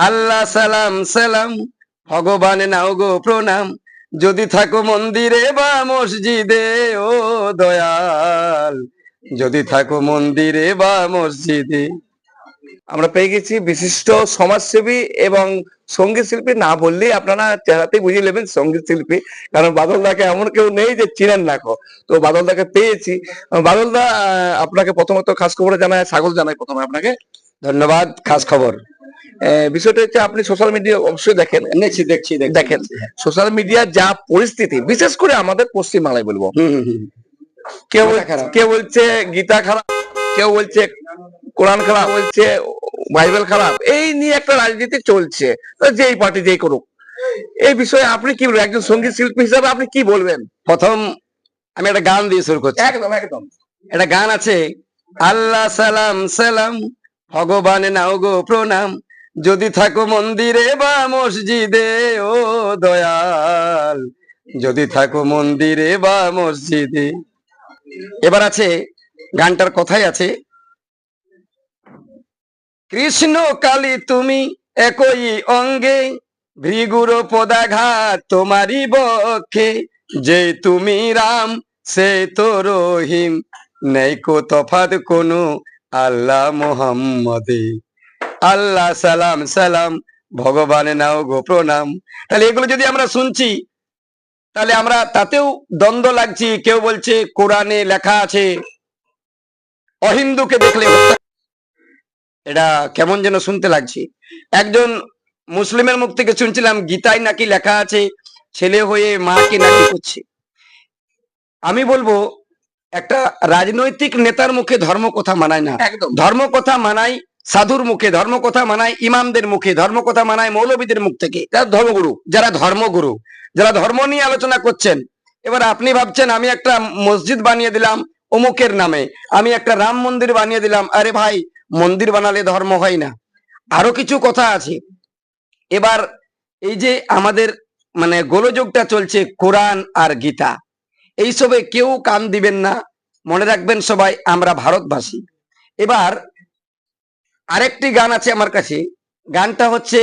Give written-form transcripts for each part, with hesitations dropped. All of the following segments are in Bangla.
আল্লাহ সালাম সালাম, ভগবান নাও গো প্রণাম, যদি থাকো মন্দিরে বা মসজিদে ও দয়াল, যদি থাকো মন্দিরে বা মসজিদে। আমরা পেয়ে গেছি বিশিষ্ট সমাজসেবী এবং সঙ্গীত শিল্পী, না বললেই আপনারা চেহারাতেই বুঝিয়ে নেবেন সঙ্গীত শিল্পী, কারণ বাদলদাকে এমন কেউ নেই যে চিনেন না। তো বাদলদাকে পেয়েছি। বাদলদা, আপনাকে প্রথমত খাস খবরে জানাই, স্বাগত জানাই প্রথমে আপনাকে। ধন্যবাদ। খাস খবর বিষয়টা হচ্ছে আপনি সোশ্যাল মিডিয়া অবশ্যই দেখেন। দেখেন সোশ্যাল মিডিয়ার যা পরিস্থিতি, বিশেষ করে আমাদের পশ্চিমবাংলায় বলবো, কেউ কেউ বলছে গীতা খারাপ, কেউ বলছে কোরআন খারাপ, বলছে বাইবেল খারাপ, এই নিয়ে একটা রাজনীতি চলছে, যেই পার্টি যেই করুক। এই বিষয়ে আপনি কি বলবেন, একজন সঙ্গীত শিল্পী হিসাবে আপনি কি বলবেন? প্রথম আমি একটা গান দিয়ে শুরু করছি। একদম একদম। একটা গান আছে, আল্লাহ সালাম সালাম, ভগবান নাও গো প্রণাম, যদি থাকো মন্দিরে বা মসজিদে ও দয়াল, যদি থাকো মন্দিরে বা মসজিদে। এবার আছে, গানটার কথাই আছে, কৃষ্ণ কালী তুমি একই অঙ্গে, ভৃগুর পদাঘাত তোমারই বক্ষে, যে তুমি রাম সে তো রহিম, নেই কো তফাৎ কোনো আল্লাহ মোহাম্মদে। আল্লাহ সালাম সালাম, ভগবান নাও গো প্রণাম। তাহলে এগুলো যদি আমরা শুনছি, তাহলে আমরা তাতেও দ্বন্দ্ব লাগছি। কেউ বলছে কোরআনে লেখা আছে অহিন্দুকে দেখলে হত্যা, এটা কেমন যেন শুনতে লাগছে। একজন মুসলিমের মুখ থেকে শুনছিলাম গীতায় নাকি লেখা আছে ছেলে হয়ে মাকে নাকি করছে। আমি বলবো, একটা রাজনৈতিক নেতার মুখে ধর্ম কথা মানায় না। ধর্ম কথা মানাই সাধুর মুখে, ধর্ম কথা মানায় ইমামদের মুখে, ধর্ম কথা মানায় মৌলবীদের মুখ থেকে, যারা ধর্মগুরু, যারা ধর্ম নিয়ে আলোচনা করছেন। এবার আপনি ভাবছেন আমি একটা মসজিদ বানিয়ে দিলাম অমুকের নামে, আমি একটা রাম মন্দির বানিয়ে দিলাম। আরে ভাই, মন্দির বানালে ধর্ম হয় না, আরো কিছু কথা আছে। এবার এই যে আমাদের মানে গোলযোগটা চলছে কোরআন আর গীতা, এইসবে কেউ কান দিবেন না। মনে রাখবেন সবাই, আমরা ভারতবাসী। এবার আরেকটি গান আছে আমার কাছে, গানটা হচ্ছে,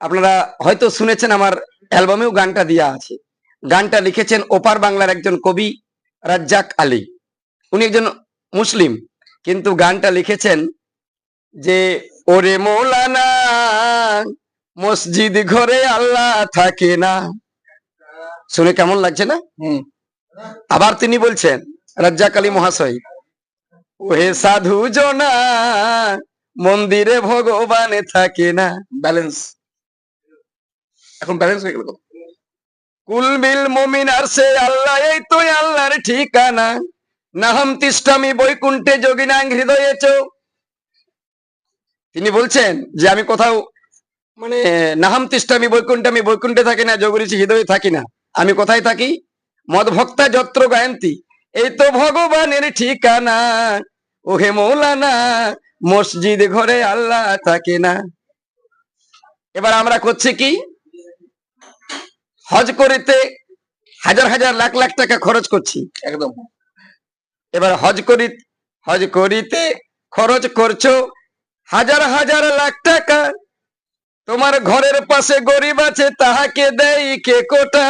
আপনারা হয়তো শুনেছেন, আমার অ্যালবামেও গানটা দেওয়া আছে। গানটা লিখেছেন ওপার বাংলার একজন কবি রাজ্জাক আলী। উনি একজন মুসলিম, কিন্তু গানটা লিখেছেন যে, ওরে মৌলানা মসজিদ ঘরে আল্লাহ থাকে না। শুনে কেমন লাগছে না? আবার তিনি বলছেন, রাজ্জাক আলী মহাশয়, ওহে সাধু জনা মন্দিরে ভগবান থাকে না। ব্যালেন্স, এখন ব্যালেন্স হয়ে গেল। কুলবিল মুমিন আর সে আল্লাহ, এই তো আল্লাহর ঠিকানা, নাহম তিষ্ঠামি বৈকুণ্ঠে যোগিনাং হৃদয়ে চো। তিনি বলছেন যে আমি কোথাও মানে নাহাম তিষ্ঠামি বৈকুণ্ঠে, আমি বৈকুণ্ঠে থাকি না, যোগরিছি হৃদয়ে থাকি না। আমি কোথায় থাকি? মদ ভক্তা যত্র গায়ন্তী, এই তো ভগবানের ঠিকানা, ওহে মৌলানা মসজিদ ঘরে আল্লাহ থাকে না। এবার আমরা করছি কি, হজ করিতে হাজার হাজার লাখ লাখ টাকা খরচ করছি। একদম। এবার হজ করিতে খরচ করছো হাজার হাজার লাখ টাকা, তোমার ঘরের পাশে গরিব আছে, তাহাকে দেয় কে কোটা।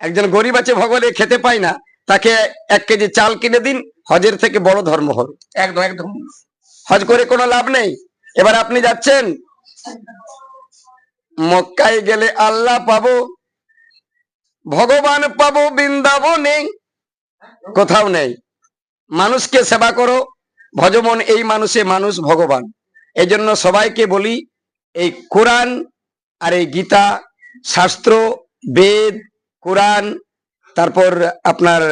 একজন গরিব আছে, ভগবানে খেতে পায় না, তাকে 1 কেজি চাল কিনে দিন, হজের থেকে বড় ধর্ম হবে। একদম একদম। হজ করে কোনো লাভ নেই। এবার আপনি যাচ্ছেন মক্কায়, গেলে আল্লাহ পাবো, ভগবান পাবো বৃন্দাবনে, কোথাও নেই। মানুষকে সেবা করো, ভজমন এই মানুষে মানুষ ভগবান। এই জন্য সবাইকে বলি, এই কোরআন আর এই গীতা, শাস্ত্র, বেদ, কোরআন, তারপর আপনার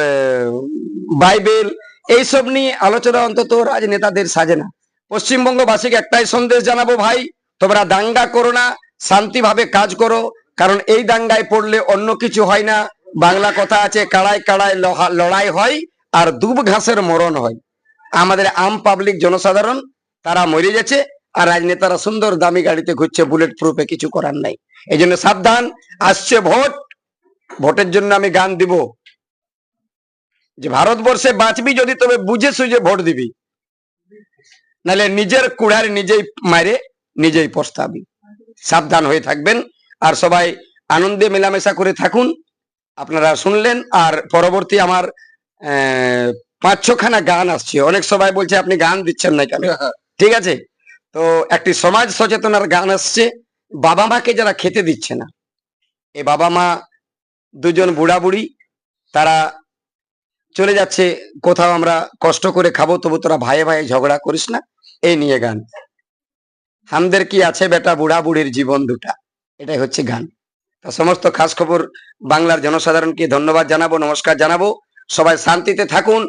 বাইবেল, এইসব নিয়ে আলোচনা অন্তত রাজনেতাদের সাজে না। পশ্চিমবঙ্গবাসীকে একটাই সন্দেশ জানাবো, ভাই তোমরা দাঙ্গা করো না, শান্তিভাবে কাজ করো, কারণ এই দাঙ্গায় পড়লে অন্য কিছু হয় না। বাংলা কথা আছে, কাড়ায় কাড়ায় লড়াই হয় আর দুব ঘাসের মরণ হয়। আমাদের আম পাবলিক জনসাধারণ তারা মরে গেছে, আর রাজনেতারা সুন্দর দামি গাড়িতে ঘুরছে, বুলেট প্রুফে, কিছু করার নাই। এই জন্য সাবধান, আসছে ভোট, ভোটের জন্য আমি গান দিব যে ভারতবর্ষে বাঁচবি যদি তবে বুঝে সুঝে ভোট দিবি। নাহলে নিজের কুড়ার নিজেই মারে নিজেই পস্তাবি। সাবধান হয়ে থাকবেন আর সবাই আনন্দে মেলামেশা করে থাকুন। আপনারা শুনলেন, আর পরবর্তী আমার 5-6 খানা গান আসছে। অনেক সবাই বলছে আপনি গান দিচ্ছেন না কেন? ঠিক আছে, তো একটি সমাজ সচেতনার গান আসছে। বাবা মাকে যারা খেতে দিচ্ছে না, এই বাবা মা দুজন বুড়া বুড়ি, তারা চলে যাচ্ছে কোথাও, আমরা কষ্ট করে খাবো, তবু তোরা ভাইয়ে ভাইয়ে ঝগড়া করিস না, এই নিয়ে গান। হামদের কি আছে বেটা বুড়া বুড়ির জীবন দুটা, এটাই হচ্ছে গান। তা সমস্ত খাস খবর বাংলার জনসাধারণকে ধন্যবাদ জানাবো, নমস্কার জানাবো। সবাই শান্তিতে থাকুন।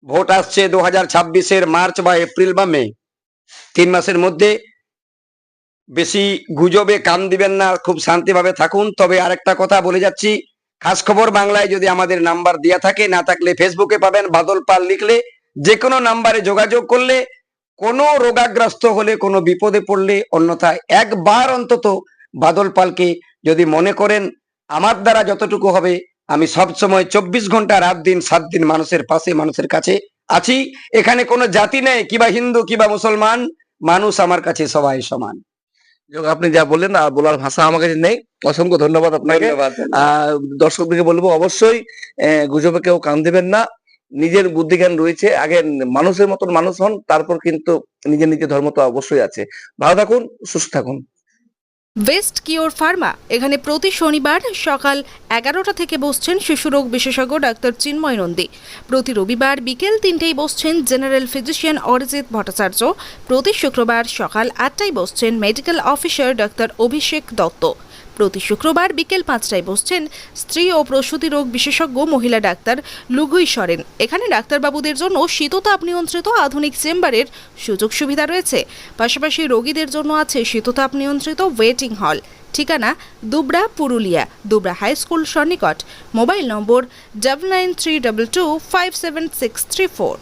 ভোট আসছে 2026-এর মার্চ বা এপ্রিল বা মে, 3 মাসের মধ্যে। বেশি গুজবে কান দিবেন না, খুব শান্তিভাবে থাকুন। তবে আরেকটা কথা বলে যাচ্ছি, খাস খবর বাংলায় যদি আমাদের নাম্বার দেওয়া থাকে, না থাকলে ফেসবুকে পাবেন, বাদল পাল লিখলে যে কোনো নাম্বারে যোগাযোগ করলে, কোনো রোগাগ্রস্ত হলে, কোনো বিপদে পড়লে, অন্যথায় একবার অন্তত বাদল পালকে যদি মনে করেন, আমার দ্বারা যতটুকু হবে আমি সব সময় 24 ঘন্টা রাত দিন 7 দিন মানুষের পাশে, মানুষের কাছে আছি। এখানে কোনো জাতি নেই, কিবা হিন্দু কিবা মুসলমান, মানুষ আমার কাছে সবাই সমান। আপনি যা বললেন আর বলার ভাষা আমার কাছে নেই। অসংখ্য ধন্যবাদ আপনাকে। দর্শকদেরকে বলবো অবশ্যই গুজবে কেউ কান দেবেন না। নিজের বুদ্ধি জ্ঞান রয়েছে, আগে মানুষের মতন মানুষ হন, তারপর কিন্তু নিজের নিজের ধর্ম তো অবশ্যই আছে। ভালো থাকুন, সুস্থ থাকুন। ওয়েস্ট কিওর ফার্মা এখানে প্রতি শনিবার সকাল 11টা থেকে বসছেন শিশুরোগ বিশেষজ্ঞ ডাক্তার চিন্ময় নন্দী। প্রতি রবিবার বিকেল 3টেয় বসছেন জেনারেল ফিজিশিয়ান অরিজিৎ ভট্টাচার্য। প্রতি শুক্রবার সকাল 8টায় বসছেন মেডিকেল অফিসার ডাক্তার অভিষেক দত্ত। প্রতি শুক্রবার বিকেল 5টায় বসছেন স্ত্রী ও প্রসূতি রোগ বিশেষজ্ঞ মহিলা ডাক্তার লুগুই সরেন। এখানে ডাক্তারবাবুদের জন্য শীততাপ নিয়ন্ত্রিত আধুনিক চেম্বারের সুযোগ সুবিধা রয়েছে। পাশাপাশি রোগীদের জন্য আছে শীততাপ নিয়ন্ত্রিত ওয়েটিং হল। ঠিকানা দুবরা, পুরুলিয়া, দুবরা হাই স্কুল সন্নিকট। Mobile number 9932257634।